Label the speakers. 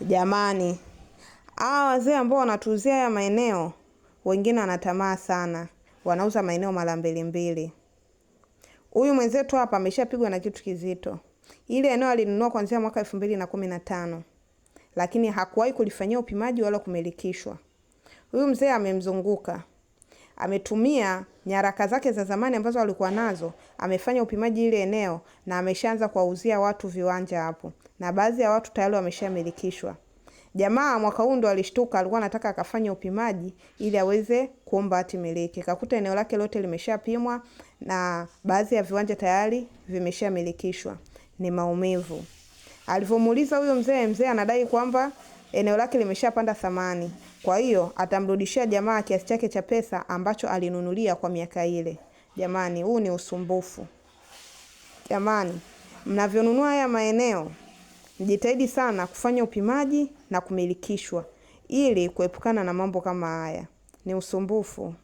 Speaker 1: Jamani, hawa wazee ambao wanatuuzia haya maeneo, wengine wanatamaa sana. Wanauza maeneo mara mbili. Huyu mwenzetu hapa ameshapigwa na kitu kizito. Ile eneo alinunua kuanzia mwaka 2015. Lakini hakuwahi kulifanyia upimaji wala kumilikishwa. Huyu mzee amemzunguka. Ametumia nyaraka zake za zamani ambazo alikuwa nazo, amefanya upimaji ile eneo na ameshaanza kuwauzia watu viwanja hapo. Na baadhi ya watu tayari wameshamilikishwa. Jamaa mwaka huu ndo alishtuka, alikuwa anataka akafanya upimaji ili aweze kuomba hati miliki. Kakuta eneo lake lote limeshapimwa na baadhi ya viwanja tayari vimeshamilikishwa. Ni maumivu. Alivyomuuliza huyo mzee anadai kwamba eneo lake limeshapanda thamani. Kwa hiyo atamrudishia jamaa kiasi chake cha pesa ambacho alinunulia kwa miaka ile. Jamani, huu ni usumbufu. Jamani, mnavyonunua haya maeneo, mjitahidi sana kufanya upimaji na kumilikishwa ili kuepukana na mambo kama haya. Ni usumbufu.